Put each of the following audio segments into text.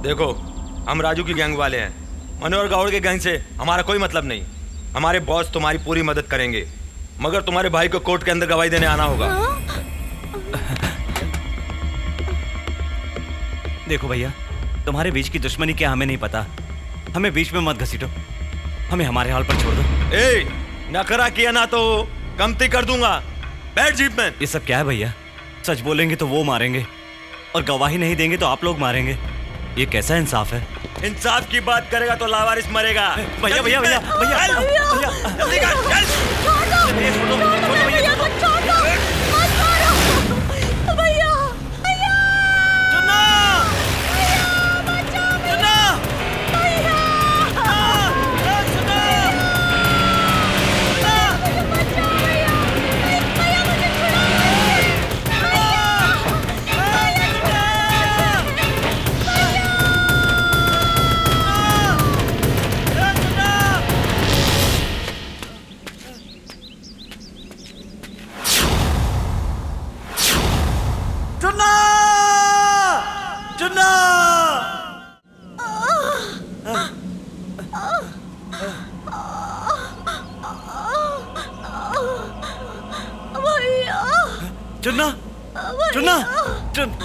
देखो, हम राजू की गैंग वाले हैं। मनोहर गौड़ के गैंग से हमारा कोई मतलब नहीं। हमारे बॉस तुम्हारी पूरी मदद करेंगे, मगर तुम्हारे भाई को कोर्ट के अंदर गवाही देने आना होगा। देखो भैया, तुम्हारे बीच की दुश्मनी क्या हमें नहीं पता। हमें बीच में मत घसीटो, हमें हमारे हाल पर छोड़ दो। ए, नखरा किया ना तो कमती कर दूंगा। बैठ जीप में। ये सब क्या है भैया? सच बोलेंगे तो वो मारेंगे और गवाही नहीं देंगे तो आप लोग मारेंगे। ये कैसा इंसाफ है? इंसाफ की बात करेगा तो लावारिस मरेगा। भैया भैया भैया भैया जल्दी कर, चल। चुन्ना, चुन्ना, चुन्ना,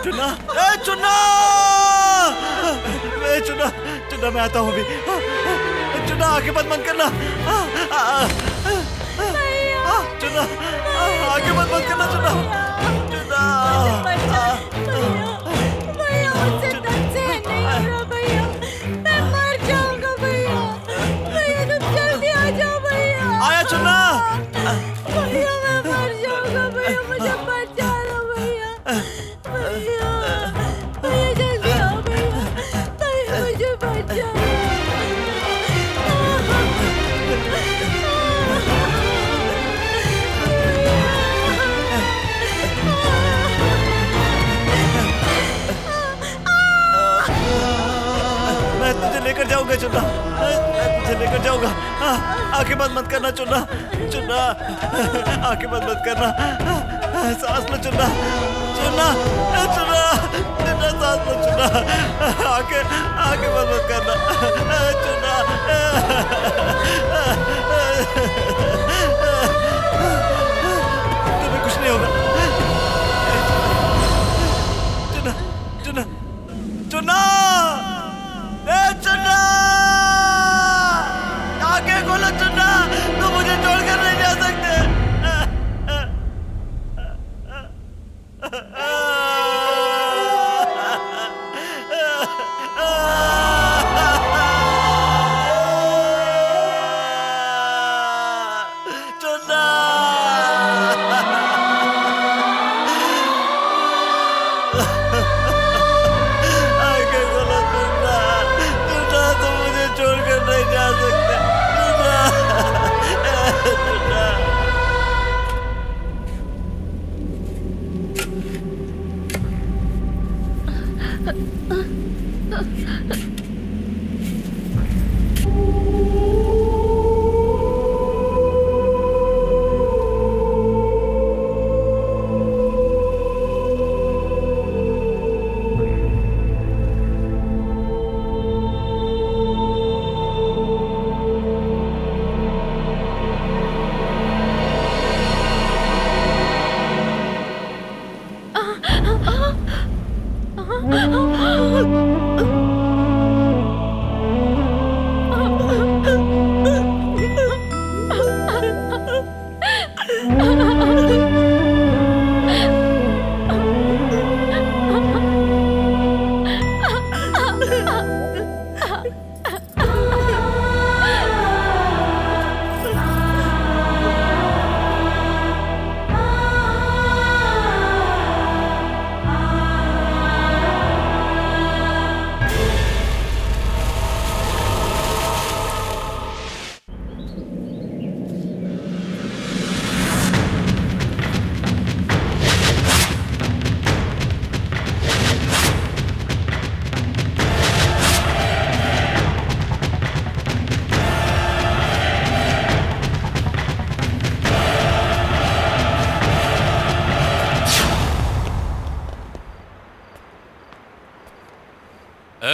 चुन्ना, चुन्ना, चुन्ना, मैं आता हूँ अभी। चुन्ना, आंखें बंद करना। चुन्ना, आंखें बंद करना। चुन्ना, चुन्ना, भैया मुझसे दम से नहीं हो रहा भैया, मैं मर जाऊंगा भैया। भैया तुम जल्दी आ जाओ भैया। आया चुन्ना। भैया मैं मर जाऊंगा भैया, मुझे बचा लो भैया। भैया भैया जल्दी आओ भैया, भैया मुझे बचा लो। मैं तुझे लेकर जाऊंगा चुन्ना, मैं तुझे लेकर जाऊंगा। आंखें बंद मत करना चुन्ना, चुन्ना, आंखें बंद मत करना। सांस लो चुन्ना, चुन्ना, चुन्ना, चुन्ना, सांस लो चुन्ना। आंखें बंद मत करना चुन्ना। तुम्हें कुछ नहीं होगा चुन्ना, चुन्ना, चुन्ना, चुन्ना, आंखें खोलो चुन्ना, तुम मुझे छोड़कर नहीं जा सकते।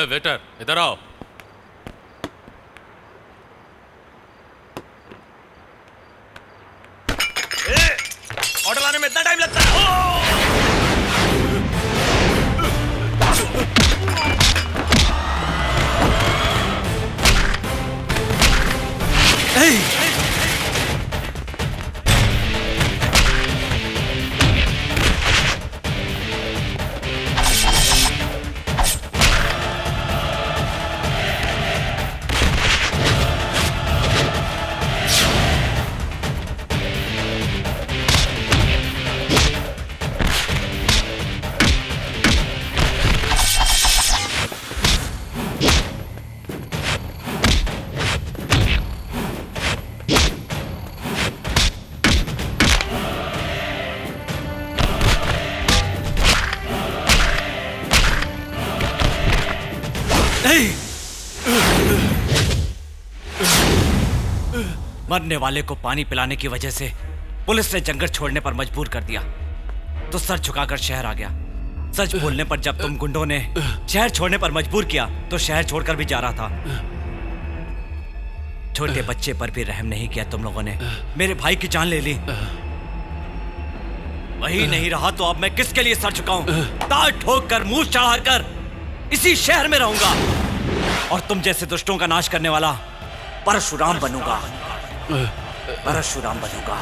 वेटर, इधर आओ। ऑर्डर लाने में इतना टाइम लगता है? मरने वाले को पानी पिलाने की वजह से पुलिस ने जंगल छोड़ने पर मजबूर कर दिया तो सर झुकाकर शहर आ गया। सच बोलने पर जब तुम गुंडों ने शहर छोड़ने पर मजबूर किया तो शहर छोड़कर भी जा रहा था। छोटे बच्चे पर भी रहम नहीं किया तुम लोगों ने, मेरे भाई की जान ले ली। वही नहीं रहा तो अब मैं किसके लिए सर झुकाऊं? ताल ठोक कर मुंह चढ़ाकर इसी शहर में रहूंगा और तुम जैसे दुष्टों का नाश करने वाला परशुराम बनूंगा। परशुराम बनूंगा।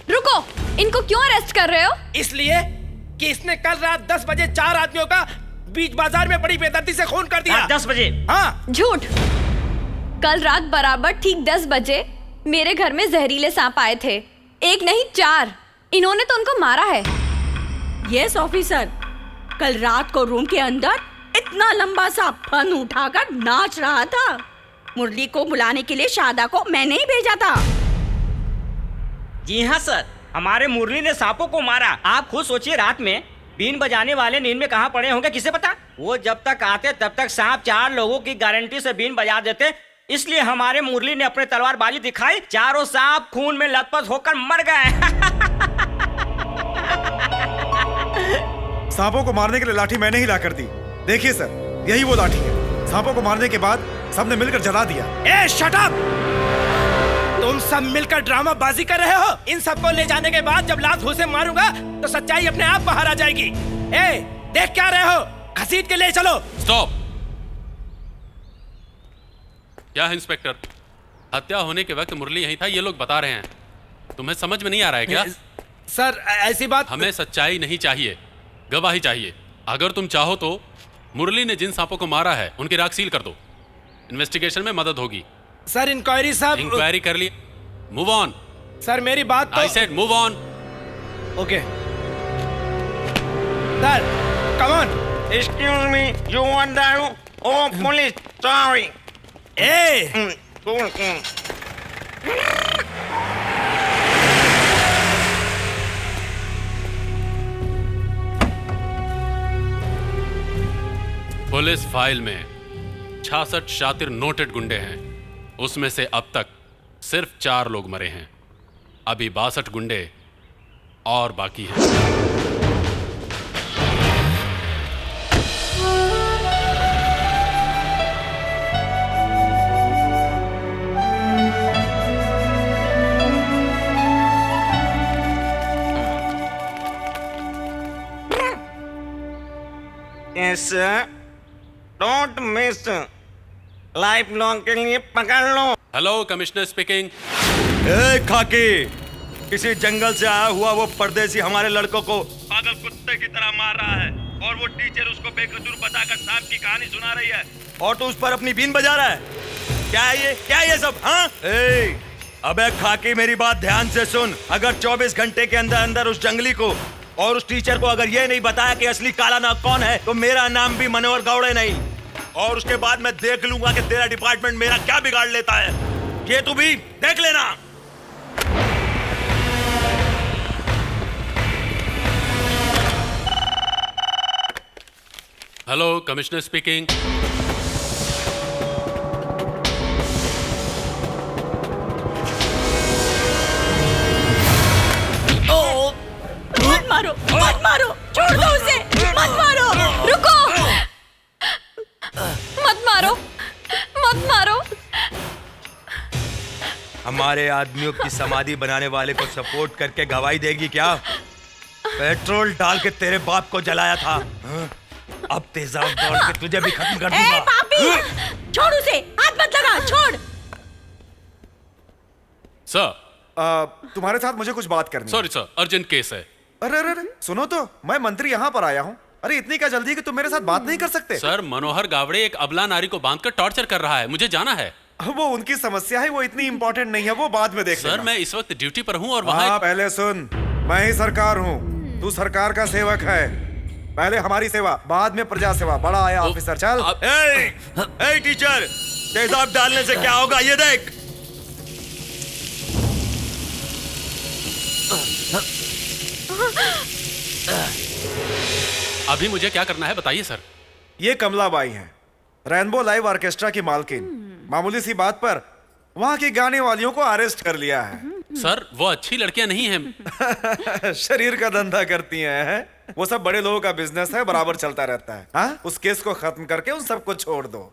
रुको, इनको क्यों अरेस्ट कर रहे हो? इसलिए कि इसने कल रात 10 बजे 4 आदमियों का बीच बाजार में बड़ी बेदर्दी से खून कर दिया। 10 बजे? हाँ। झूठ। कल रात बराबर ठीक 10 बजे मेरे घर में जहरीले सांप आए थे। एक नहीं 4। इन्होंने तो उनको मारा है। यस ऑफिसर, कल रात को रूम के अंदर इतना लंबा सा फन उठाकर नाच रहा था। मुरली को बुलाने के लिए शादा को मैंने ही भेजा था। जी हाँ सर, हमारे मुरली ने सांपों को मारा। आप खुद सोचिए, रात में बीन बजाने वाले नींद में कहाँ पड़े होंगे किसे पता। वो जब तक आते तब तक सांप 4 लोगों की गारंटी से बीन बजा देते। इसलिए हमारे मुरली ने अपने तलवारबाजी दिखाई, चारों सांप खून में लथपथ होकर मर गए। सांपों को मारने के लिए लाठी मैंने ही ला कर दी। देखिए सर, यही वो लाठी है। सांपों को मारने के बाद सबने मिलकर जला दिया। ए शट अप! तुम सब मिलकर ड्रामा बाजी कर रहे हो। इन सबको ले जाने के बाद जब लात घूंसे मारूंगा तो सच्चाई अपने आप बाहर आ जाएगी। ए, देख क्या रहे हो? घसीट के ले चलो। स्टॉप! क्या है इंस्पेक्टर? हत्या होने के वक्त मुरली यहीं था, ये लोग बता रहे हैं। तुम्हें समझ में नहीं आ रहा है क्या? सर ऐसी बात। हमें सच्चाई नहीं चाहिए, गवाही चाहिए। अगर तुम चाहो तो मुरली ने जिन सांपों को मारा है उनकी राख सील कर दो। इन्वेस्टिगेशन में मदद होगी। सर इंक्वायरी साहब। इंक्वायरी कर ली। Move on. सर मेरी बात तो। I said move on. Okay sir, come on. Excuse me, you want दारू? ओ पुलिस, सॉरी। ए पुलिस फाइल में 66 शातिर नोटेड गुंडे हैं। उसमें से अब तक सिर्फ 4 लोग मरे हैं। अभी 62 गुंडे और बाकी हैं। Yes, sir. Don't miss. Life long के लिए पकड़ लो। Hello, commissioner speaking. ए खाकी, किसी जंगल से आया हुआ वो परदेसी हमारे लड़कों को पागल कुत्ते की तरह मार रहा है और वो टीचर उसको बेकसूर बताकर सांप की कहानी सुना रही है और तू उस पर अपनी बीन बजा रहा है। क्या है ये? क्या है ये सब? हाँ? अबे खाकी, मेरी बात ध्यान से सुन। अगर 24 घंटे के अंदर अंदर उस जंगली को और उस टीचर को अगर ये नहीं बताया कि असली काला नाग कौन है तो मेरा नाम भी मनोहर गौड़े नहीं। और उसके बाद मैं देख लूंगा कि तेरा डिपार्टमेंट मेरा क्या बिगाड़ लेता है। ये तू भी देख लेना। Hello, commissioner speaking. मत मारो, छोड़ दो उसे, मत मारो, रुको, मत मारो। हमारे आदमियों की समाधि बनाने वाले को सपोर्ट करके गवाही देगी क्या? पेट्रोल डाल के तेरे बाप को जलाया था। अब तेजाब डाल के तुझे भी खत्म कर दूंगा। पापी, छोड़ उसे, हाथ मत लगा, छोड़। सर, तुम्हारे साथ मुझे कुछ बात करनी है। सॉरी सर, अर्जेंट केस है। अरे अरे अरे, सुनो तो, मैं मंत्री यहाँ पर आया हूँ। अरे इतनी क्या जल्दी कि तुम मेरे साथ बात नहीं कर सकते? सर, मनोहर गावड़े एक अबला नारी को बांधकर टॉर्चर कर रहा है, मुझे जाना है। वो उनकी समस्या है, वो इतनी इंपॉर्टेंट नहीं है, वो बाद में देख सर, लेना। मैं इस वक्त ड्यूटी पर हूँ और वहाँ पहले सुन, मैं ही सरकार हूँ, तू सरकार का सेवक है। पहले हमारी सेवा, बाद में प्रजा सेवा। बड़ा आया ऑफिसर, चल। ए टीचर, तेजाब डालने से क्या होगा ये देख। अभी मुझे क्या करना है बताइए सर। ये कमलाबाई हैं, रेनबो लाइव ऑर्केस्ट्रा की मालकिन। मामूली सी बात पर वहाँ की गाने वालियों को अरेस्ट कर लिया है। सर, वो अच्छी लड़कियां नहीं हैं। शरीर का धंधा करती हैं। वो सब बड़े लोगों का बिजनेस है, बराबर चलता रहता है। हाँ? उस केस को खत्म करके उन सबको छोड़ दो।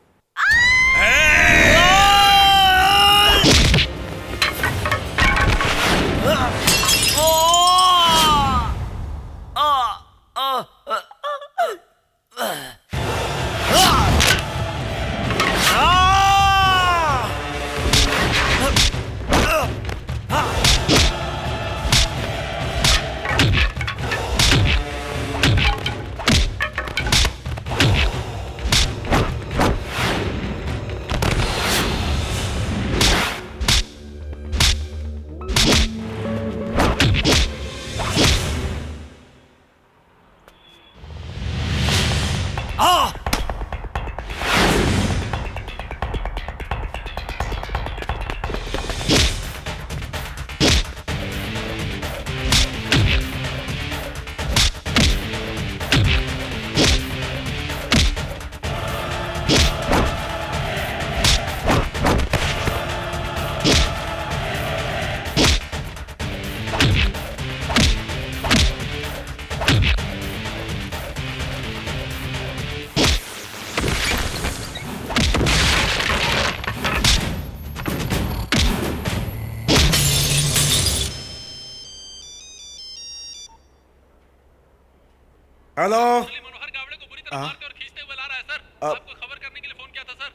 हेलो। मनोहर गावड़े को बुरी तरह मारते और खींचते हुए ला रहा है सर। आपको खबर करने के लिए फोन किया था सर।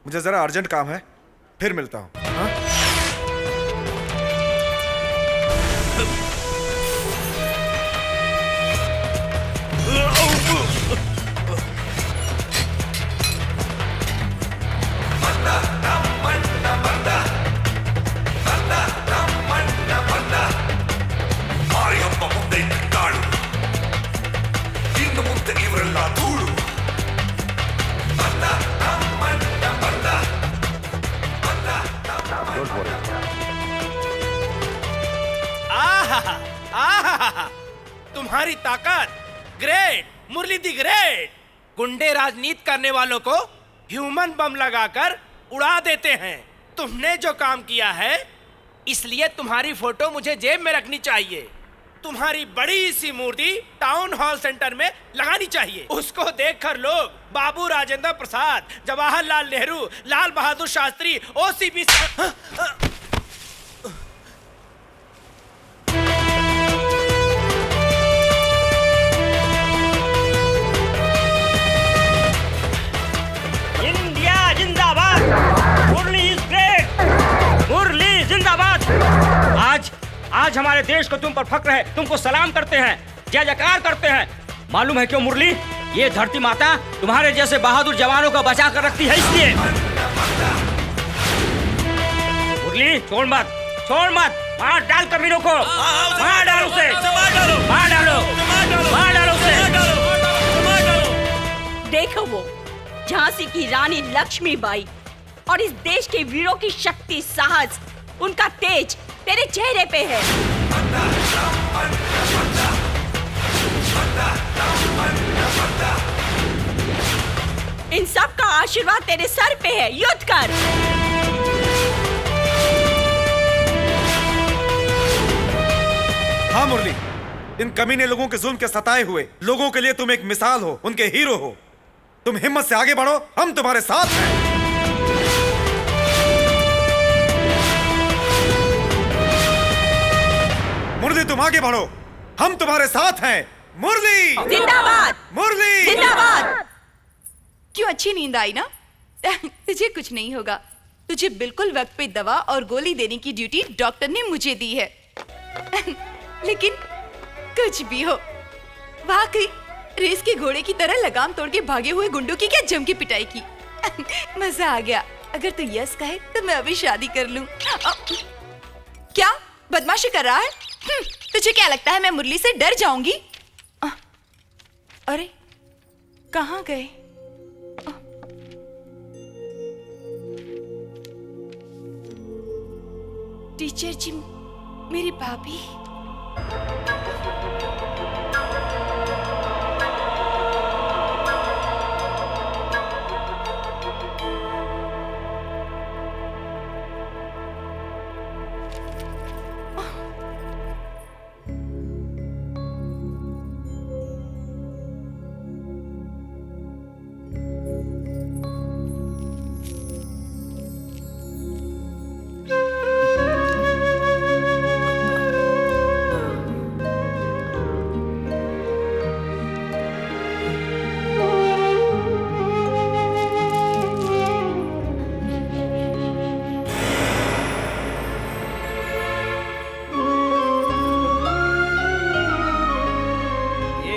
मुझे जरा अर्जेंट काम है, फिर मिलता हूँ। हाँ? तुम्हारी ताकत ग्रेट, मुरली दी ग्रेट। गुंडे राजनीति करने वालों को ह्यूमन बम लगाकर उड़ा देते हैं। तुमने जो काम किया है, इसलिए तुम्हारी फोटो मुझे जेब में रखनी चाहिए। तुम्हारी बड़ी सी मूर्ति टाउन हॉल सेंटर में लगानी चाहिए। उसको देखकर लोग बाबू राजेंद्र प्रसाद, जवाहरलाल नेहरू, लाल बहादुर शास्त्री, ओसीपी इंडिया जिंदाबाद, मुरली इज ग्रेट, मुरली जिंदाबाद। आज हमारे देश को तुम पर फक्र है, तुमको सलाम करते हैं, जय जयकार करते हैं। मालूम है क्यों मुरली? ये धरती माता तुम्हारे जैसे बहादुर जवानों को बचा कर रखती है, इसलिए। मुरली छोड़ मत, मार डाल कमीनों को, मार डालो उसे, मार डालो उसे। देखो वो झांसी की रानी लक्ष्मीबाई और इस देश के वीरों की शक्ति, साहस, उनका तेज तेरे चेहरे पे है। इन सब का आशीर्वाद तेरे सर पे है, युद्ध कर। हाँ मुरली, इन कमीने लोगों के जुल्म के सताए हुए लोगों के लिए तुम एक मिसाल हो, उनके हीरो हो। तुम हिम्मत से आगे बढ़ो, हम तुम्हारे साथ हैं। मुरली तुम आगे बढ़ो, हम तुम्हारे साथ हैं। मुरली जिंदाबाद, मुरली जिंदाबाद। क्यों, अच्छी नींद आई ना? तुझे कुछ नहीं होगा। तुझे बिल्कुल वक्त पे दवा और गोली देने की ड्यूटी डॉक्टर ने मुझे दी है। लेकिन कुछ भी हो, वाकई रेस के घोड़े की तरह लगाम तोड़ के भागे हुए गुंडों की क्या जम के पिटाई की। मजा आ गया। अगर तू यस कहे तो मैं अभी शादी कर लूं। क्या बदमाशी कर रहा है? तुझे क्या लगता है मैं मुरली से डर जाऊंगी? अरे कहाँ गए? टीचर जी, मेरी भाभी।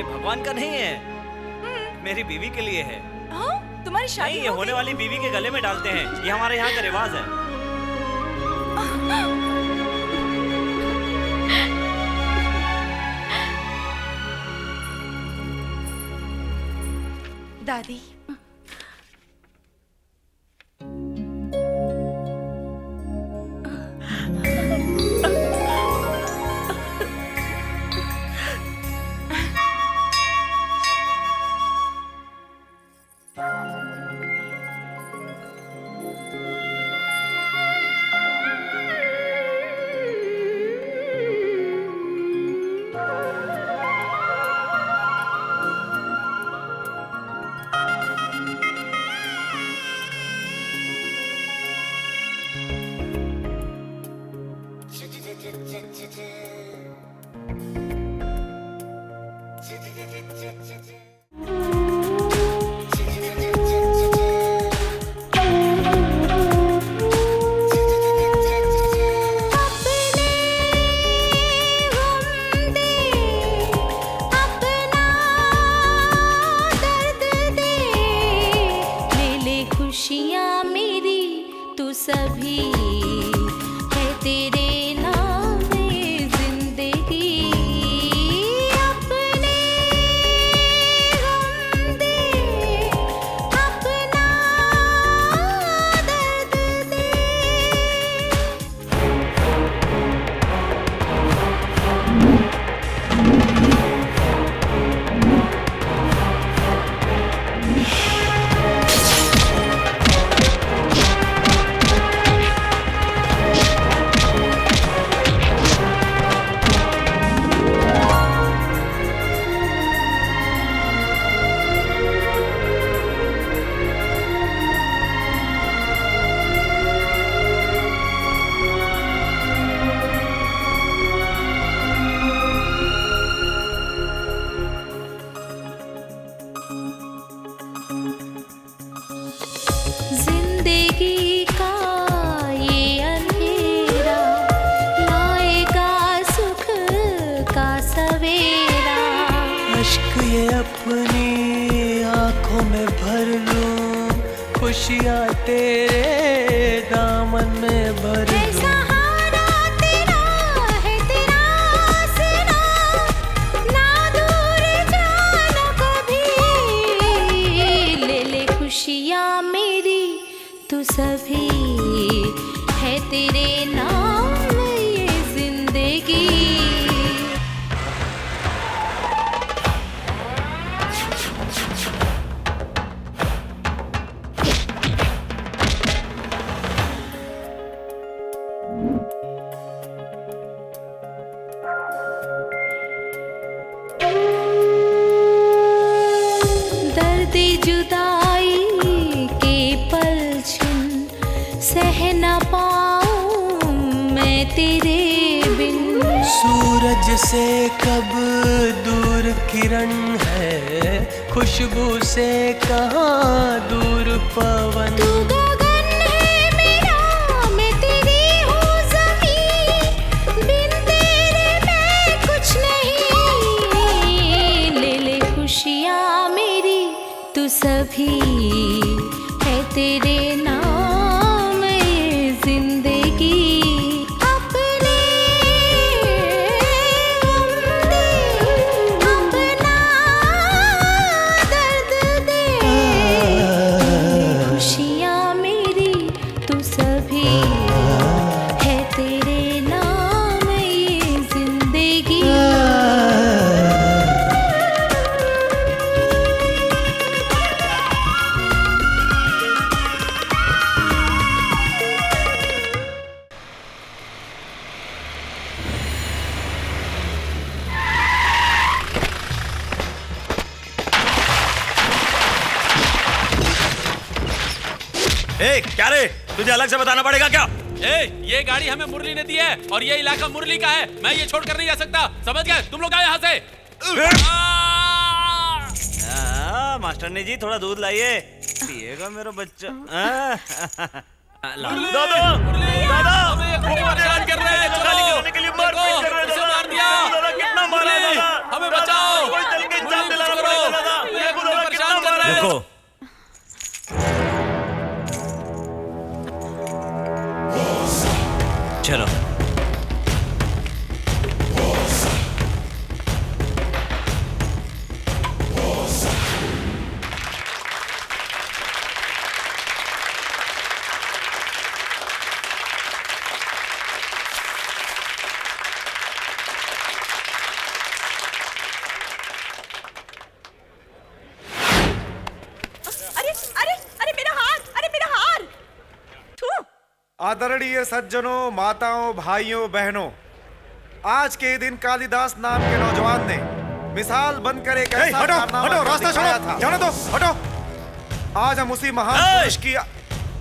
भगवान का नहीं है, मेरी बीवी के लिए है। हाँ? तुम्हारी शादी नहीं, ये होने वाली बीवी के गले में डालते हैं, ये हमारे यहाँ का रिवाज है। दादी, खुशियाँ मेरी तू सभी है तेरे नाम में जिंदगी अपने गम दे अपना दर्द दे जिंदगी का ये अंधेरा लाएगा सुख का सवेरा अश्क ये अपनी आंखों में भर लूं खुशियाँ तेरे दामन में भर है लूं सहारा तेरा है तेरा आसरा ना दूर जाना कभी ले ले खुशियाँ मेरी तू सभी है तेरे नाम ये जिंदगी दर्द जुदाई के पल छिन सह न पाऊं मैं तेरे बिन सूरज से कब दूर किरण है खुशबू से कहाँ दूर पवन तू गगन है मेरा मैं तेरी हूँ ज़मीं बिन तेरे मैं कुछ नहीं ले ले खुशियाँ मेरी तू सभी है तेरे नाम ये जिंदगी अपने गम दे अपना दर्द दे खुशियाँ मेरी तू सभी है तेरे नाम ये जिंदगी ए क्या रे, तुझे अलग से बताना पड़ेगा क्या? ये गाड़ी हमें मुरली ने दी है और ये इलाका मुरली का है। मैं ये छोड़कर नहीं जा सकता, समझ गए? तुम लोग आए यहाँ से। मास्टरनी जी थोड़ा दूध लाइए, पिएगा मेरा बच्चा। दादा, दादा, हमें ये खूब परेशान कर रहे हैं। चलो, के लिए मार पीट कर रहे हैं। इसे मार दिया। कितना मारा मुरली, दादा? हमें बचाओ। कोई चल के मुरली, जान दिलाना कुछ पड़ेगा करो। दादा। ये खूब परेशान कर रहे हैं। रुको। चलो अरे अरे अरे मेरा हार, अरे मेरा हार। थू। आदरणीय सज्जनों, माताओं, भाइयों, बहनों, आज के दिन कालिदास नाम के नौजवान ने मिसाल बनकर एक ऐसा हटो, कारनामा हटो, रास्ता दिखाया छोड़ो, था। जाने दो, हटो। आज हम उसी महान पुरुष की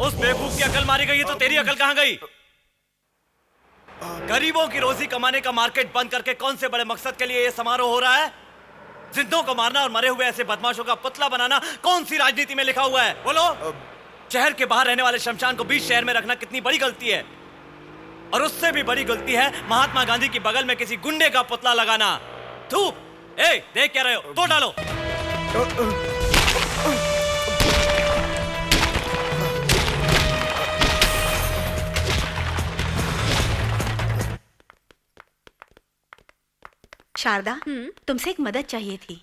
उस बेवकूफ की अकल मारी गई है तो तेरी अकल कहाँ गई? गरीबों की रोजी कमाने का मार्केट बंद करके कौन से बड़े मकसद के लिए ये समारोह हो रहा है? जिंदों को मारना और मरे हुए ऐसे बदमाशों का पुतला बनाना कौन सी राजनीति में लिखा हुआ है? बोलो। शहर के बाहर रहने वाले शमशान को बीच शहर में रखना कितनी बड़ी गलती है, और उससे भी बड़ी गलती है महात्मा गांधी की बगल में किसी गुंडे का पुतला लगाना। थू। ए, देख क्या रहे हो? तो डालो। शारदा, तुमसे एक मदद चाहिए थी।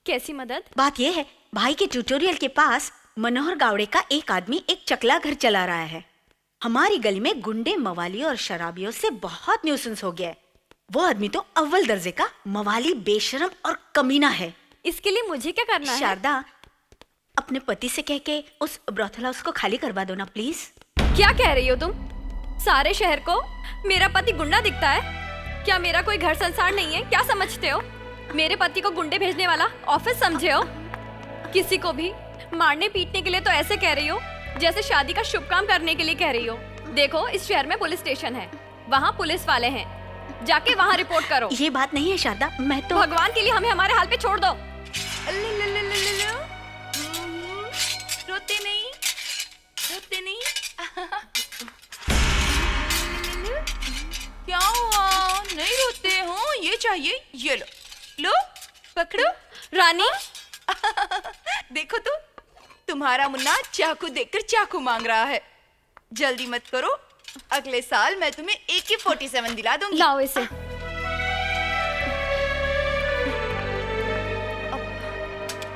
कैसी मदद? बात यह है, भाई के ट्यूटोरियल के पास मनोहर गावड़े का एक आदमी एक चकला घर चला रहा है। हमारी गली में गुंडे, मवाली और शराबियों से बहुत न्यूसेंस हो गया है। वो आदमी तो अव्वल दर्जे का मवाली, बेशरम और कमीना है। इसके लिए मुझे क्या करना है? शारदा, अपने पति से कह के उस ब्रॉथल हाउस को खाली करवा दो ना प्लीज। क्या कह रही हो तुम? सारे शहर को मेरा पति गुंडा दिखता है? क्या मेरा कोई घर संसार नहीं है? क्या समझते हो? मेरे पति को गुंडे भेजने वाला ऑफिस समझे हो? किसी को भी मारने पीटने के लिए तो ऐसे कह रही हो जैसे शादी का शुभ काम करने के लिए कह रही हो। देखो, इस शहर में पुलिस स्टेशन है, वहाँ पुलिस वाले हैं, जाके वहाँ रिपोर्ट करो। ये बात नहीं है शारदा, मैं तो भगवान के लिए हमें हमारे हाल पे छोड़ दो। रोते नहीं, रोते नहीं। क्या हुआ? नहीं रोते हो? ये चाहिए, ये लो, लो पकड़ो। रानी देखो तो, तुम्हारा मुन्ना चाकू देखकर चाकू मांग रहा है। जल्दी मत करो, अगले साल मैं तुम्हें AK-47 दिला दूंगी। लाओ इसे।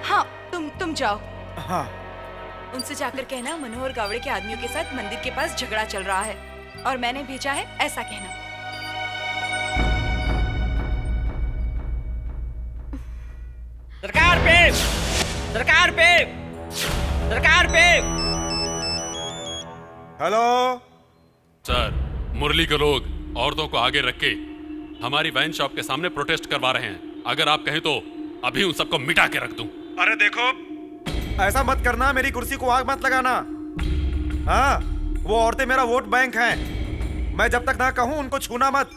हाँ, तुम जाओ। हाँ। उनसे जाकर कहना मनोहर गावड़े के आदमियों के साथ मंदिर के पास झगड़ा चल रहा है और मैंने भेजा है, ऐसा कहना। सरकार पे, सरकार पे, सरकार पे। हेलो सर, मुरली के लोग औरतों को आगे रख के हमारी वाइन शॉप के सामने प्रोटेस्ट करवा रहे हैं। अगर आप कहें तो अभी उन सबको मिटा के रख दूं। अरे देखो, ऐसा मत करना, मेरी कुर्सी को आग मत लगाना। हाँ, वो औरतें मेरा वोट बैंक हैं। मैं जब तक ना कहूं उनको छूना मत।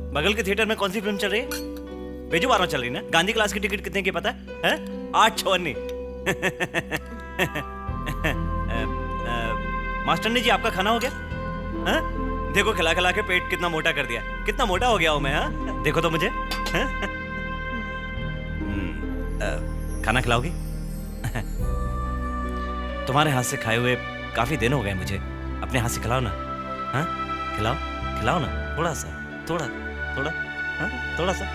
बगल के थिएटर में कौन सी फिल्म चल रही है? बेजू 12 चल रही ना? गांधी क्लास की टिकट कितने की पता है? 854। मास्टरनी जी, आपका खाना हो गया? हा? देखो, खिला खिला के पेट कितना मोटा कर दिया। कितना मोटा हो गया हूं मैं? हा? देखो तो मुझे। खाना खिलाओगी? तुम्हारे हाथ से खाए हुए काफी दिन हो गए मुझे। अपने हाथ से खिलाओ ना। हाँ, खिलाओ, खिलाओ ना, थोड़ा सा, थोड़ा थोड़ा, हाँ, थोड़ा सा।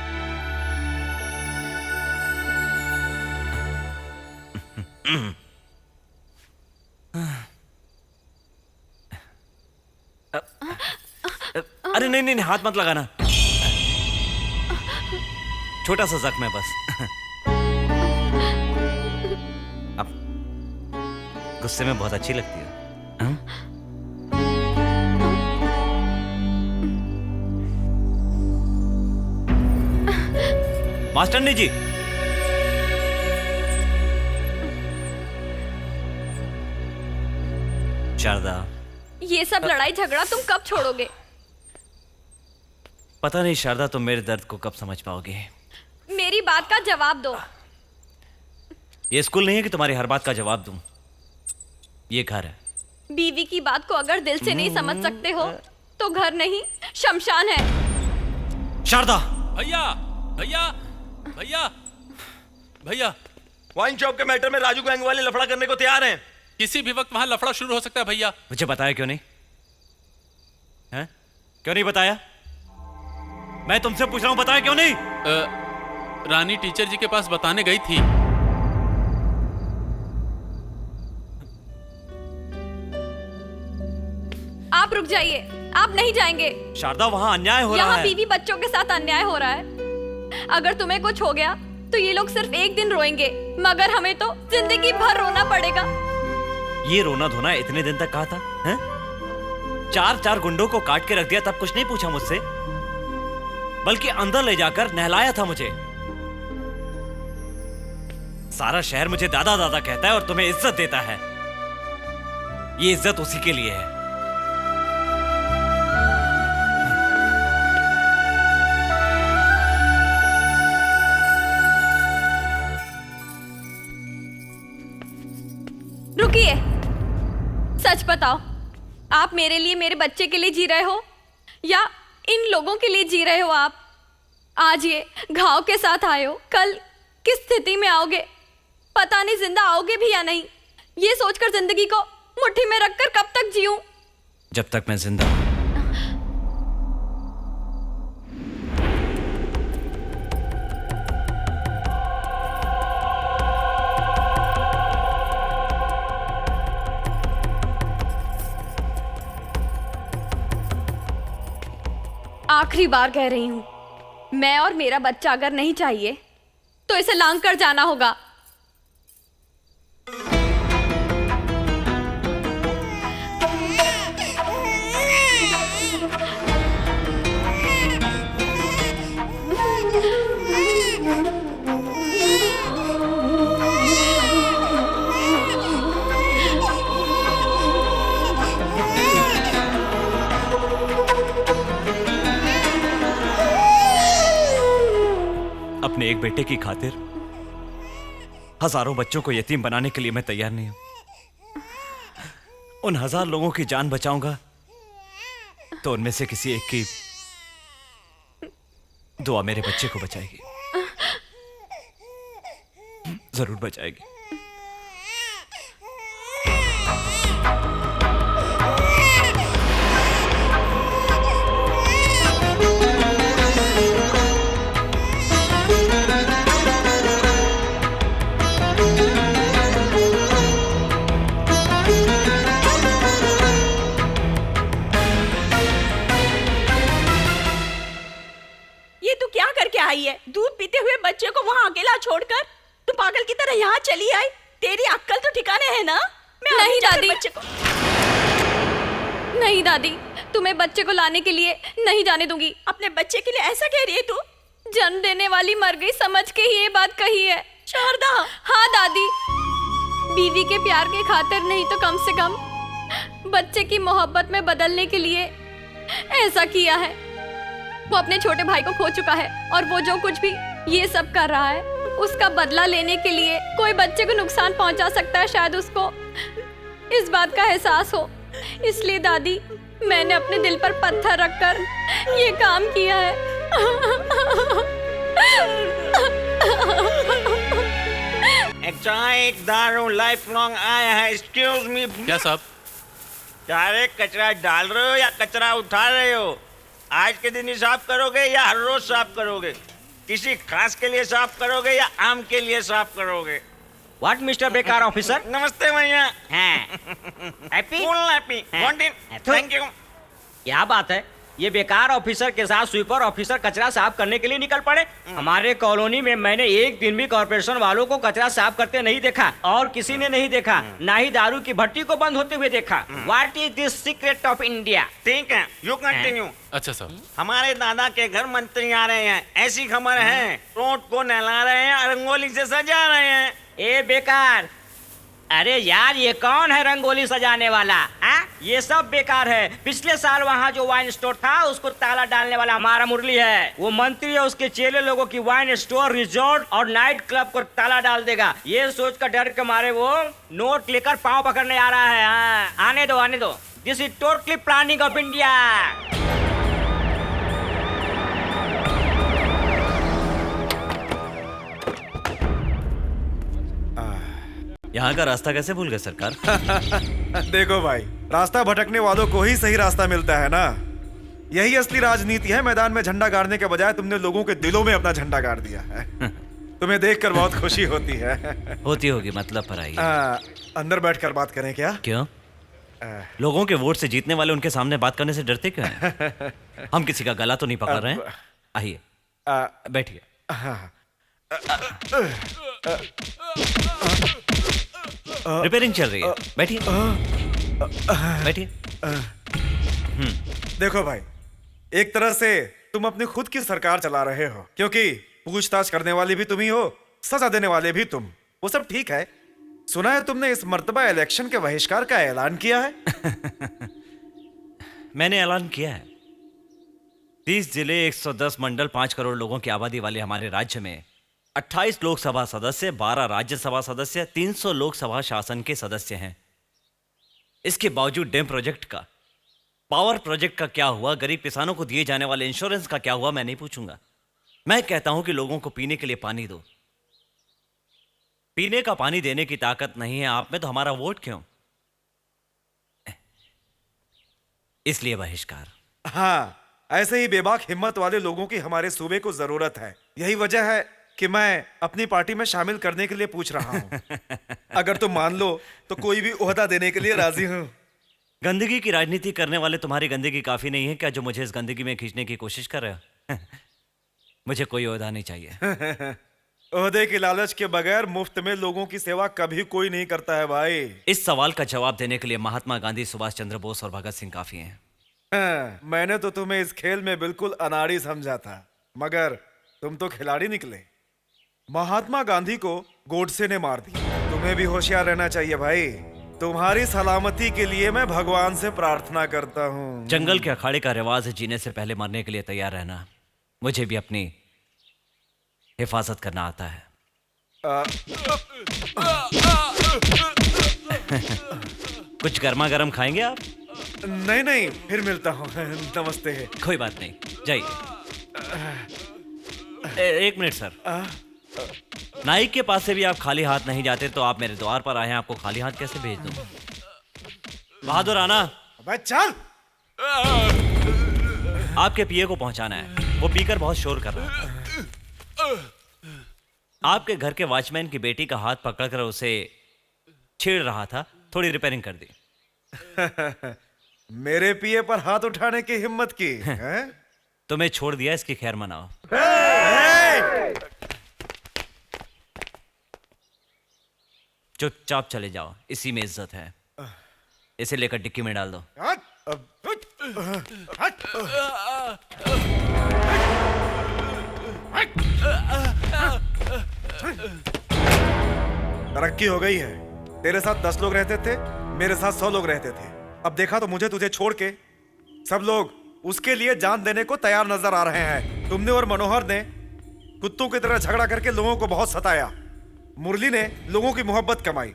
अरे नहीं नहीं, हाथ मत लगाना, छोटा सा जख्म है बस। अब गुस्से में बहुत अच्छी लगती है। मास्टरनी जी, शारदा, ये सब लड़ाई झगड़ा तुम कब छोड़ोगे? पता नहीं शारदा, तुम मेरे दर्द को कब समझ पाओगे। मेरी बात का जवाब दो। ये स्कूल नहीं है कि तुम्हारी हर बात का जवाब दूं। ये घर है। बीवी की बात को अगर दिल से नहीं समझ सकते हो तो घर नहीं, शमशान है। शारदा! भैया, भैया, भैया, भैया, वाइन शॉप के मैटर में राजू गैंग वाले लफड़ा करने को तैयार हैं। किसी भी वक्त वहां लफड़ा शुरू हो सकता है भैया। मुझे बताया क्यों नहीं? हैं? क्यों नहीं बताया? मैं तुमसे पूछ रहा हूं, बताया क्यों नहीं? रानी टीचर जी के पास बताने गई थी। आप रुक जाइए, आप नहीं जाएंगे। शारदा, वहां अन्याय हो रहा यहाँ है। बीवी बच्चों के साथ अन्याय हो रहा है। अगर तुम्हें कुछ हो गया तो ये लोग सिर्फ एक दिन रोएंगे, मगर हमें तो जिंदगी भर रोना पड़ेगा। ये रोना धोना इतने दिन तक कहा था? हैं? 4 गुंडों को काट के रख दिया, तब कुछ नहीं पूछा मुझसे, बल्कि अंदर ले जाकर नहलाया था मुझे। सारा शहर मुझे दादा दादा कहता है और तुम्हें इज्जत देता है। ये इज्जत उसी के लिए है। रुकिए, सच बताओ, आप मेरे लिए, मेरे बच्चे के लिए जी रहे हो या इन लोगों के लिए जी रहे हो? आज ये घाव के साथ आए हो, कल किस स्थिति में आओगे पता नहीं, जिंदा आओगे भी या नहीं। ये सोचकर जिंदगी को मुट्ठी में रखकर कब तक जीऊं? जब तक मैं जिंदा हूं। आखिरी बार कह रही हूं, मैं और मेरा बच्चा अगर नहीं चाहिए तो इसे लांग कर जाना होगा। अपने एक बेटे की खातिर हजारों बच्चों को यतीम बनाने के लिए मैं तैयार नहीं हूं। उन 1000 लोगों की जान बचाऊंगा तो उनमें से किसी एक की दुआ मेरे बच्चे को बचाएगी, जरूर बचाएगी। आई है दूध पीते हुए बच्चे को वहाँ अकेला छोड़कर तू पागल की तरह यहाँ चली आई। तेरी अक्ल तो ठिकाने है ना? मैं नहीं दादी, बच्चे को नहीं दादी, तुम्हें बच्चे को लाने के लिए नहीं जाने दूंगी। अपने बच्चे के लिए ऐसा कह रही है तू? जन्म देने वाली मर गई समझ के ही ये बात कही है। शारदा। हाँ दादी, बीवी के प्यार के खातिर नहीं तो कम से कम बच्चे की मोहब्बत में बदलने के लिए ऐसा किया है। वो अपने छोटे भाई को खो चुका है और वो जो कुछ भी ये सब कर रहा है उसका बदला लेने के लिए कोई बच्चे को नुकसान पहुंचा सकता है, शायद उसको इस बात का एहसास हो। इसलिए दादी, मैंने अपने दिल पर पत्थर रखकर ये काम किया है। एक दारू लाइफ लॉन्ग आया है। Excuse me. क्या साहब? सारे कचरा डाल रहे हो या कचरा उठा रहे हो? आज के दिन ही साफ करोगे या हर रोज साफ करोगे? किसी खास के लिए साफ करोगे या आम के लिए साफ करोगे? व्हाट मिस्टर बेकार ऑफिसर? नमस्ते भैया। Happy? Full happy. Thank you. क्या बात है, ये बेकार ऑफिसर के साथ स्वीपर ऑफिसर कचरा साफ करने के लिए निकल पड़े। हमारे कॉलोनी में मैंने एक दिन भी कॉर्पोरेशन वालों को कचरा साफ करते नहीं देखा और किसी ने नहीं देखा, ना ही दारू की भट्टी को बंद होते हुए देखा। What is this secret of India? ठीक है, यू कंटिन्यू। अच्छा साहब। हमारे दादा के घर मंत्री आ रहे हैं, ऐसी खबर है। रोड को नहला रहे हैं, रंगोली से सजा रहे हैं। ए बेकार, अरे यार ये कौन है रंगोली सजाने वाला? ये सब बेकार है। पिछले साल वहाँ जो वाइन स्टोर था उसको ताला डालने वाला हमारा मुरली है। वो मंत्री है, उसके चेले लोगों की वाइन स्टोर, रिजॉर्ट और नाइट क्लब को ताला डाल देगा। ये सोच कर डर के मारे वो नोट लेकर पाँव पकड़ने आ रहा है। आने दो आने दो। This is totally planning of India. यहाँ का रास्ता कैसे भूल गए सरकार? देखो भाई, रास्ता भटकने वालों को ही सही रास्ता मिलता है ना। यही असली राजनीति है। मैदान में झंडा गाड़ने के बजाय तुमने लोगों के दिलों में अपना झंडा गाड़ दिया है। तुम्हें देखकर बहुत खुशी होती है। होती होगी, मतलब पर आई। अंदर बैठकर बात करें क्या? क्यों? लोगों के वोट से जीतने वाले उनके सामने बात करने से डरते क्यों हैं? हम किसी का गला तो नहीं पकड़ रहे हैं। आइए बैठिए। रिपेयरिंग चल रही है, बैठिए बैठिए। देखो भाई, एक तरह से तुम अपनी खुद की सरकार चला रहे हो, क्योंकि पूछताछ करने वाले भी तुम ही हो, सजा देने वाले भी तुम। वो सब ठीक है। सुना है तुमने इस मर्तबा इलेक्शन के बहिष्कार का ऐलान किया है? मैंने ऐलान किया है। 30 जिले, 110 मंडल, 5 करोड़ लोगों की आबादी वाले हमारे राज्य में 28 लोकसभा सदस्य, 12 राज्यसभा सदस्य, 300 लोकसभा शासन के सदस्य हैं। इसके बावजूद डैम प्रोजेक्ट का, पावर प्रोजेक्ट का क्या हुआ, गरीब किसानों को दिए जाने वाले इंश्योरेंस का क्या हुआ, मैं नहीं पूछूंगा। मैं कहता हूं कि लोगों को पीने के लिए पानी दो। पीने का पानी देने की ताकत नहीं है आप में, तो हमारा वोट क्यों? इसलिए बहिष्कार। हाँ, ऐसे ही बेबाक हिम्मत वाले लोगों की हमारे सूबे को जरूरत है। यही वजह है कि मैं अपनी पार्टी में शामिल करने के लिए पूछ रहा हूँ। अगर तुम मान लो तो कोई भी ओहदा देने के लिए राजी हूँ। गंदगी की राजनीति करने वाले तुम्हारी गंदगी काफी नहीं है क्या, जो मुझे इस गंदगी में खींचने की कोशिश कर रहे हो? मुझे कोई ओहदा नहीं चाहिए। ओहदे की लालच के बगैर मुफ्त में लोगों की सेवा कभी कोई नहीं करता है भाई। इस सवाल का जवाब देने के लिए महात्मा गांधी, सुभाष चंद्र बोस और भगत सिंह काफी हैं। हाँ, मैंने तो तुम्हें इस खेल में बिल्कुल अनाड़ी समझा था, मगर तुम तो खिलाड़ी निकले। महात्मा गांधी को गोडसे ने मार दिया। तुम्हें भी होशियार रहना चाहिए भाई। तुम्हारी सलामती के लिए मैं भगवान से प्रार्थना करता हूँ। जंगल के अखाड़े का रिवाज है जीने से पहले मरने के लिए तैयार रहना। मुझे भी अपनी हिफाजत करना आता है। कुछ गर्मा गर्म खाएंगे आप? नहीं नहीं, फिर मिलता हूँ। नमस्ते। कोई बात नहीं, जाइए। एक मिनट सर, नाई के पास से भी आप खाली हाथ नहीं जाते, तो आप मेरे द्वार पर आए हैं, आपको खाली हाथ कैसे भेज दूं? बहादुर आना। अबे चल। आपके पिए को पहुंचाना है, वो पीकर बहुत शोर कर रहा था। आपके घर के वॉचमैन की बेटी का हाथ पकड़कर उसे छेड़ रहा था, थोड़ी रिपेयरिंग कर दी। मेरे पिए पर हाथ उठाने की हिम्मत की है? तुम्हें छोड़ दिया, इसकी खैर मनाओ। चुपचाप चले जाओ, इसी में इज्जत है। इसे लेकर डिक्की में डाल दो। तरक्की हो गई है। तेरे साथ 10 लोग रहते थे, मेरे साथ 100 लोग रहते थे। अब देखा तो मुझे तुझे छोड़ के सब लोग उसके लिए जान देने को तैयार नजर आ रहे हैं। तुमने और मनोहर ने कुत्तों की तरह झगड़ा करके लोगों को बहुत सताया। मुरली ने लोगों की मोहब्बत कमाई।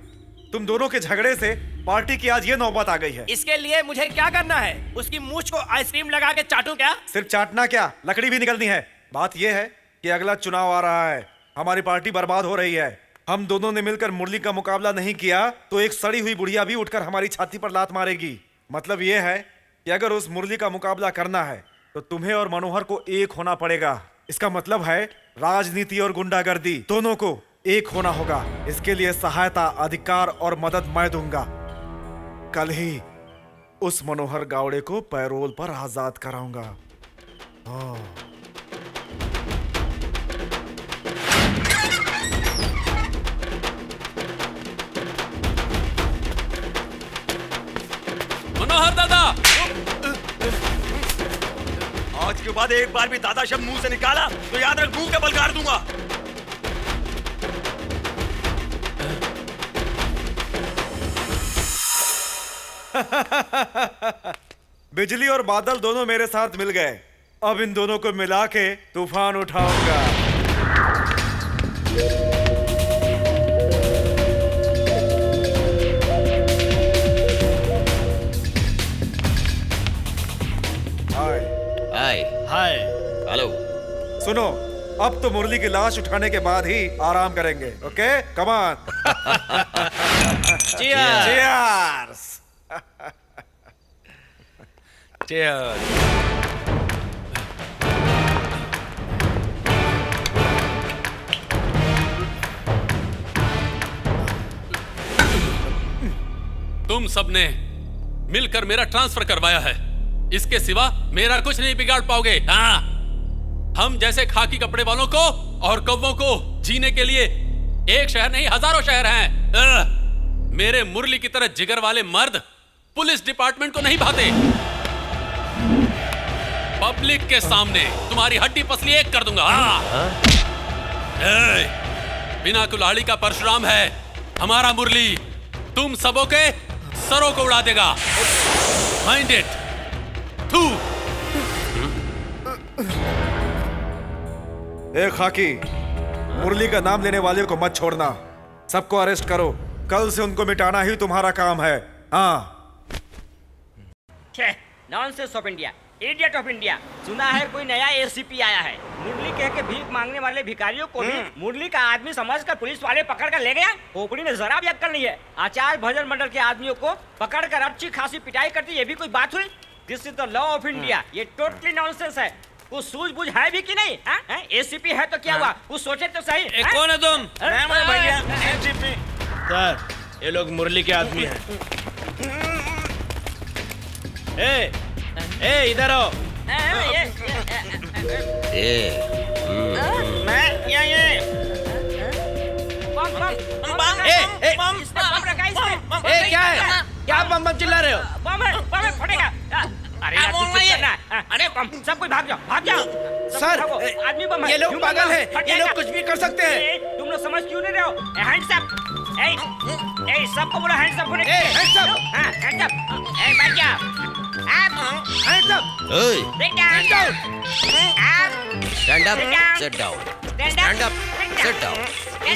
तुम दोनों के झगड़े से पार्टी की आज ये नौबत आ गई है। इसके लिए मुझे क्या करना है? उसकी मूंछ को आइसक्रीम लगा के चाटूं क्या? सिर्फ चाटना क्या, लकड़ी भी निकलनी है। बात यह है कि अगला चुनाव आ रहा है, हमारी पार्टी बर्बाद हो रही है। हम दोनों ने मिलकर मुरली का मुकाबला नहीं किया तो एक सड़ी हुई बुढ़िया भी उठकर हमारी छाती पर लात मारेगी। मतलब यह है कि अगर उस मुरली का मुकाबला करना है तो तुम्हें और मनोहर को एक होना पड़ेगा। इसका मतलब है राजनीति और गुंडागर्दी दोनों को एक होना होगा। इसके लिए सहायता, अधिकार और मदद मैं दूंगा। कल ही उस मनोहर गावड़े को पैरोल पर आजाद कराऊंगा। मनोहर दादा, आज के बाद एक बार भी दादा शब्द मुंह से निकाला तो याद रख, मुंह के बल गाड़ दूंगा। बिजली और बादल दोनों मेरे साथ मिल गए। अब इन दोनों को मिला के तूफान उठाऊंगा। हाय हाय हाय। हेलो। सुनो, अब तो मुरली की लाश उठाने के बाद ही आराम करेंगे। Okay, come on. चीयर्स। तुम सबने मिलकर मेरा ट्रांसफर करवाया है, इसके सिवा मेरा कुछ नहीं बिगाड़ पाओगे। हाँ, हम जैसे खाकी कपड़े वालों को और कौवों को जीने के लिए एक शहर नहीं हजारों शहर हैं। मेरे मुरली की तरह जिगर वाले मर्द पुलिस डिपार्टमेंट को नहीं भाते। पब्लिक के सामने तुम्हारी हड्डी पसली एक कर दूंगा। बिना कुल्हाड़ी का परशुराम है हमारा मुरली, तुम सबों के सरों को उड़ा देगा। Mind it. तू ए खाकी, मुरली का नाम लेने वाले को मत छोड़ना। सबको अरेस्ट करो। कल से उनको मिटाना ही तुम्हारा काम है। हाँ। Nonsense of India. Idiot of India. सुना है कोई नया एसीपी आया है, मुरली कह के भीख मांगने वाले भिखारियों को भी मुरली का आदमी समझकर पुलिस वाले पकड़ कर ले गया। खोपड़ी ने जरा भी अक्कल नहीं है। आचार्य भजन मंडल के आदमियों को पकड़ कर अच्छी खासी पिटाई करती, ये भी कोई बात हुई? This is the law of India. ये टोटली नॉनसेंस है। कुछ सूझबूझ है भी कि नहीं? एसीपी है तो क्या हुआ, कुछ सोचे तो सही। कौन है तुम? भैया सर, ये लोग मुरली के आदमी हैं। ए इधर आओ। क्या है? क्या बम बम चिल्ला रहे हो? बम फटेगा। अरे यार, अरे सब कोई भाग जाओ। सर, आदमी बम है। ये लोग पागल हैं। ये लोग कुछ भी कर सकते हैं। तुम लोग समझ क्यों नहीं रहे हो? Hands up. सबको बोलो हैंड्स अप होने के। Hands up. हां, हैंड्स अप। बैठ जा। Up. Hands up. Sit down. Stand up, sit down. Stand up, sit down.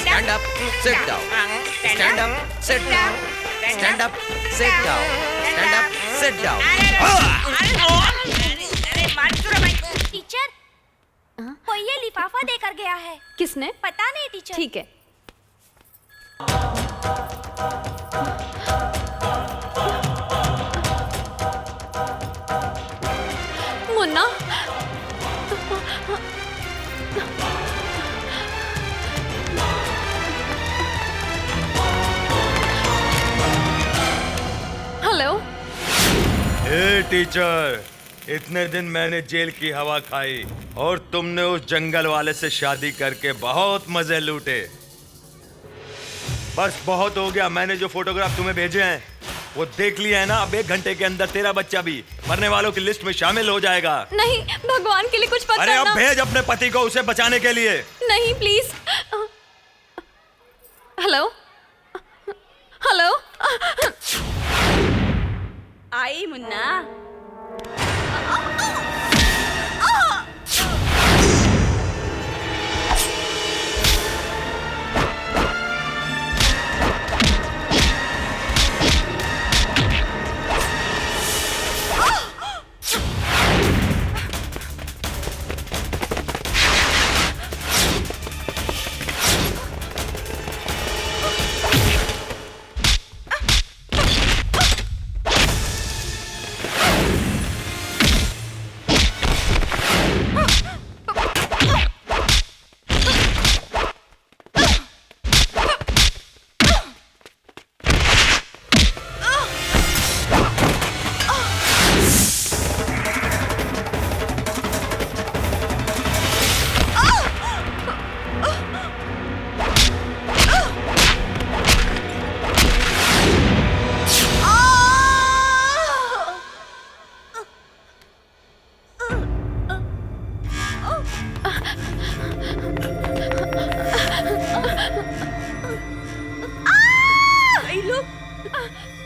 Stand up, sit down. Stand up, sit down. Stand up, sit down. Stand up, sit down. Teacher, कोई ये लिफाफा देकर गया है। किसने? पता नहीं टीचर। ठीक है। मुन्ना, हेलो। ए टीचर, इतने दिन मैंने जेल की हवा खाई और तुमने उस जंगल वाले से शादी करके बहुत मजे लूटे। बस बहुत हो गया। मैंने जो फोटोग्राफ तुम्हें भेजे हैं वो देख लिया है ना। अब 1 घंटे के अंदर तेरा बच्चा भी मरने वालों की लिस्ट में शामिल हो जाएगा। नहीं, भगवान के लिए कुछ मत अरे करना। अब भेज अपने पति को उसे बचाने के लिए। नहीं, प्लीज। Hello, hello. आई मुन्ना।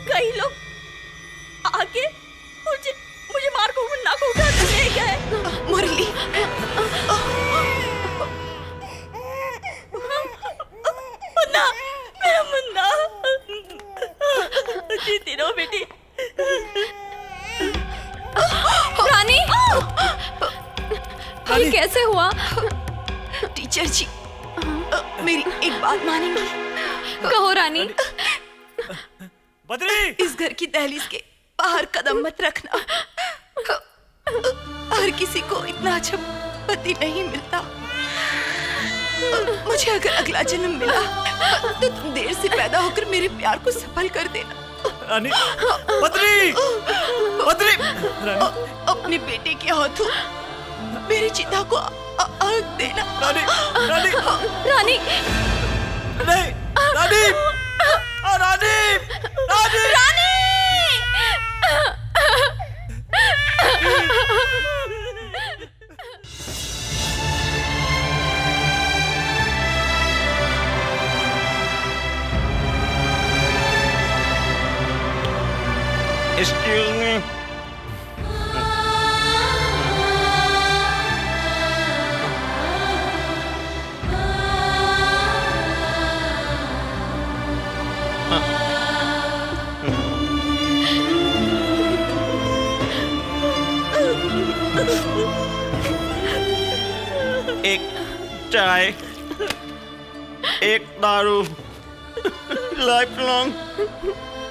कई लोग आके मुझे मार को मुन्ना को उठा के ले गए। मुरली, मुन्ना, मेरा मुन्ना, जीती रहो बेटी। रानी, ये कैसे हुआ? टीचर जी, मेरी एक बात मानेंगी? कहो रानी। बद्री, इस घर की दहलीज के बाहर कदम मत रखना। हर किसी को इतना अच्छा पति नहीं मिलता। मुझे अगर अगला जन्म मिला तो तुम देर से पैदा होकर मेरे प्यार को सफल कर देना। रानी, बद्री, बद्री, अपने बेटे के हाथों मेरी चिता को आग देना। रानी, रानी, रानी, नहीं, रानी, रानी, रानी, रानी। Excuse me. चाय, एक दारू, लाइफ लॉन्ग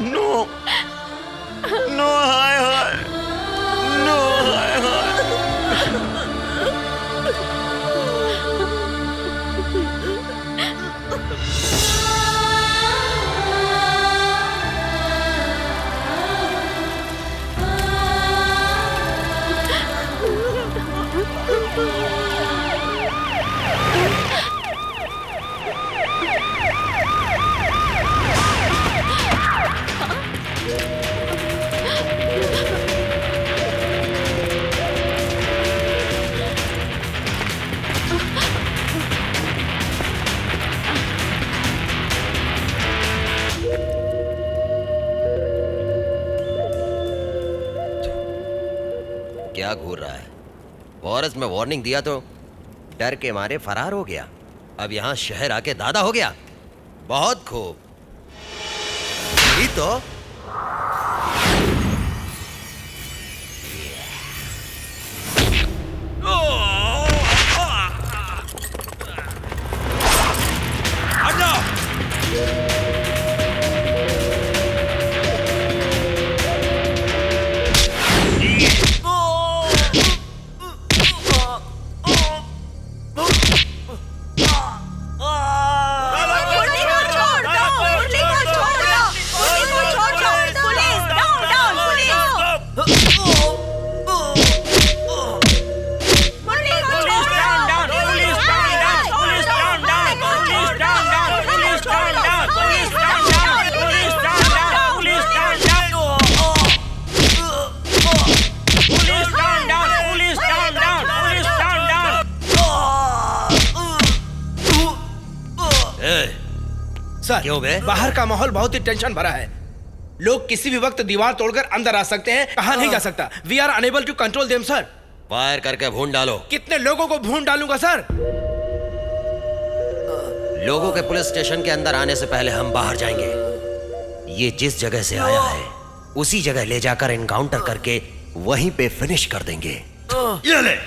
नो, नो हाय हाय, नो हाय हाय। क्या घूर रहा है? फॉरेस्ट में वार्निंग दिया तो डर के मारे फरार हो गया। अब यहाँ शहर आके दादा हो गया। बहुत खूब। यही तो सर, क्यों बे? बाहर का माहौल बहुत ही टेंशन भरा है। लोग किसी भी वक्त दीवार तोड़कर अंदर आ सकते हैं, कहा नहीं जा सकता। We are unable to control them sir. Fire करके भून डालो। कितने लोगों को भून डालूंगा सर? लोगों के पुलिस स्टेशन के अंदर आने से पहले हम बाहर जाएंगे। ये जिस जगह से आया है उसी जगह ले जाकर एनकाउंटर करके वहीं पे फिनिश कर देंगे। ये ले।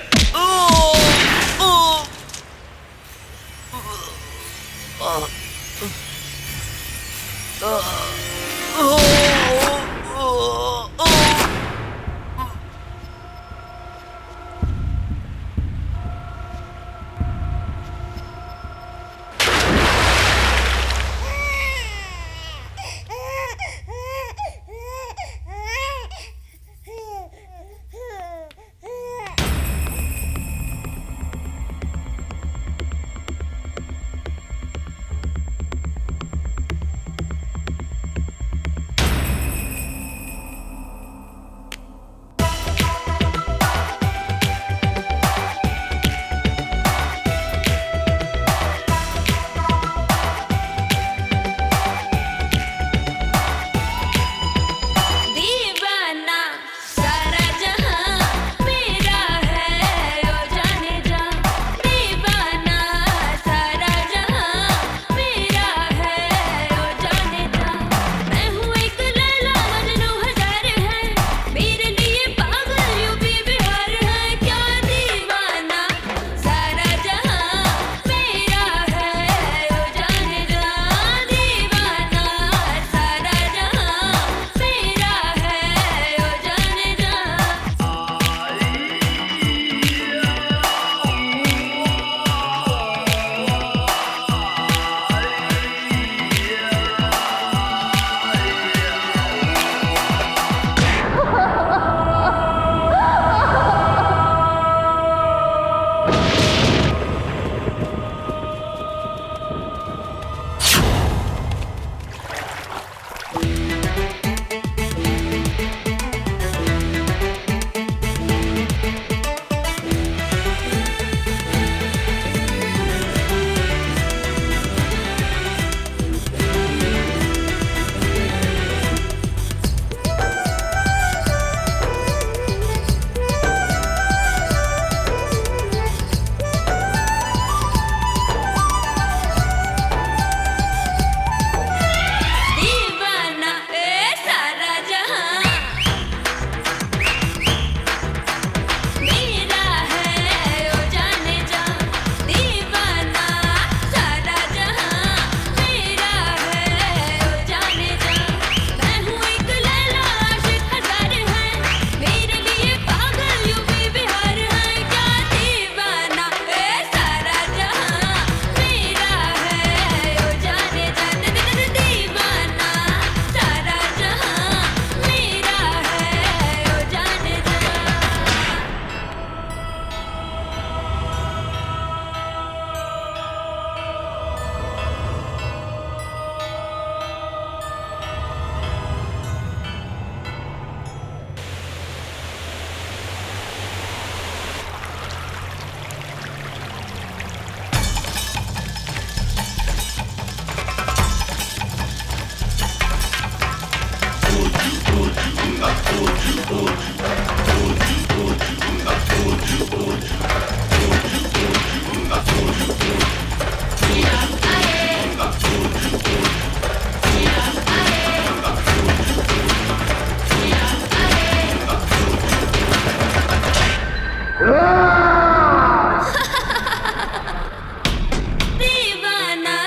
दीवाना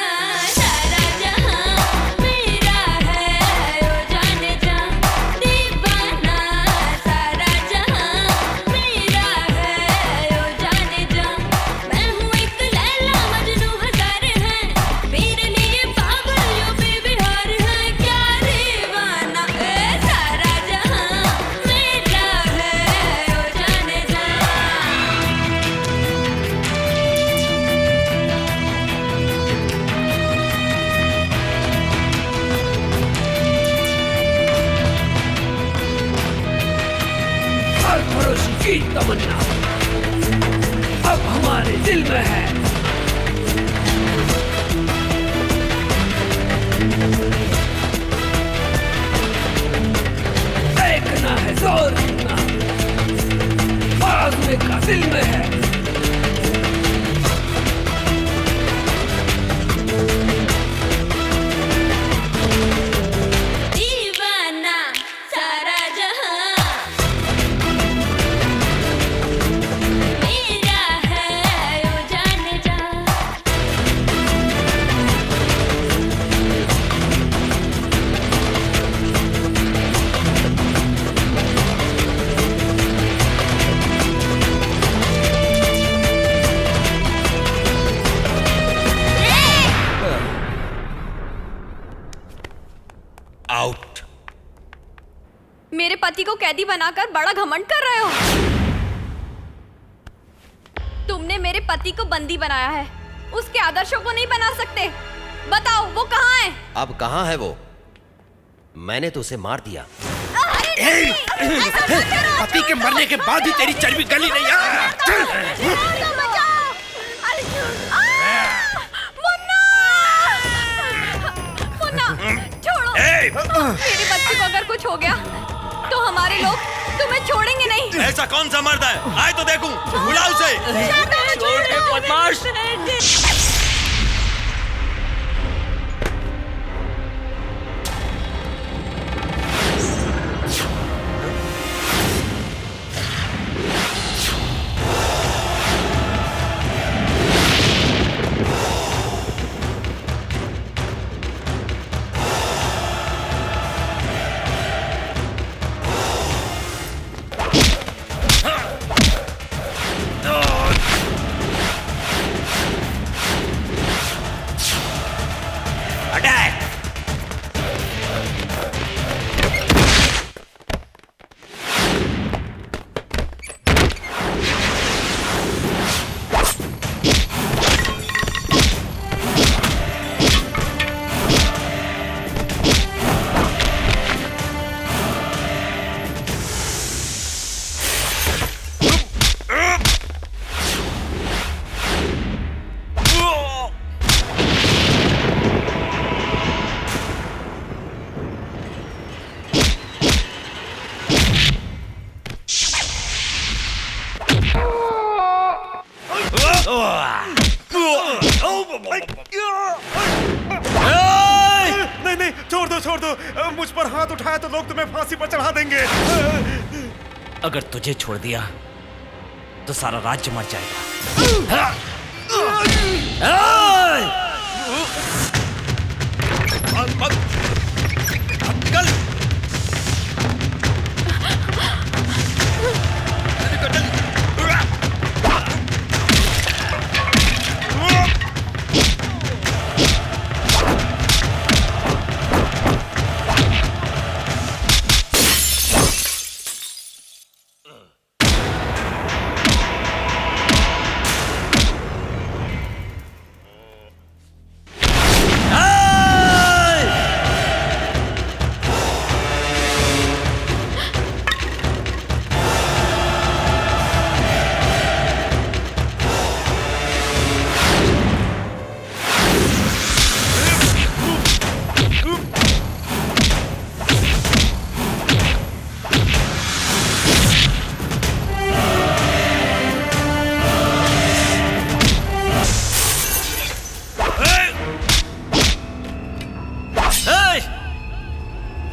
सारा जहां मेरा है ओ जाने जा दीवाना सारा जहां मेरा है ओ जाने जा मैं हूँ एक लैला मजनू हजार है मेरे लिए पागल यो बेबिहार है क्या दीवाना सारा जहां मेरा है ओ जाने जा हर भरोसी की तमन्ना अब हमारे दिल में है। देखना है जोर कितना बाजुए का दिल में है। दीवाना सारा जहां मेरा है ओ जाने जा आउट। मेरे पति को कैदी बनाकर बड़ा घमंड कर रहे हो। तुमने मेरे पति को बंदी बनाया है, उसके आदर्शों को नहीं बना सकते। बताओ वो कहाँ है? अब कहाँ है वो? मैंने तो उसे मार दिया। पति के मरने के बाद भी तेरी चर्बी गली नहीं। छोड़ो। मेरे बच्चे को अगर कुछ हो गया तो हमारे लोग तुम्हें छोड़ेंगे नहीं। ऐसा कौन सा मर्द है? आए तो देखूं। बुला उसे। छोड़ दे बदमाश। नहीं नहीं, छोड़ दो। मुझ पर हाथ उठाया तो लोग तुम्हें फांसी पर चढ़ा देंगे। अगर तुझे छोड़ दिया तो सारा राज्य मर जाएगा।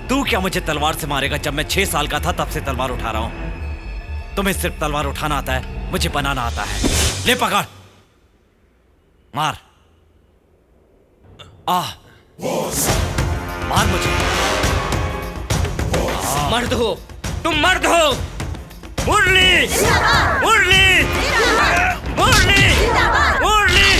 तू क्या मुझे तलवार से मारेगा? जब मैं 6 साल का था तब से तलवार उठा रहा हूं। तुम्हें सिर्फ तलवार उठाना आता है, मुझे बनाना आता है। ले पकड़, मार, मार मुझे। मर्द हो तुम, मर्द हो। मुरली मुरली मुरली मुरली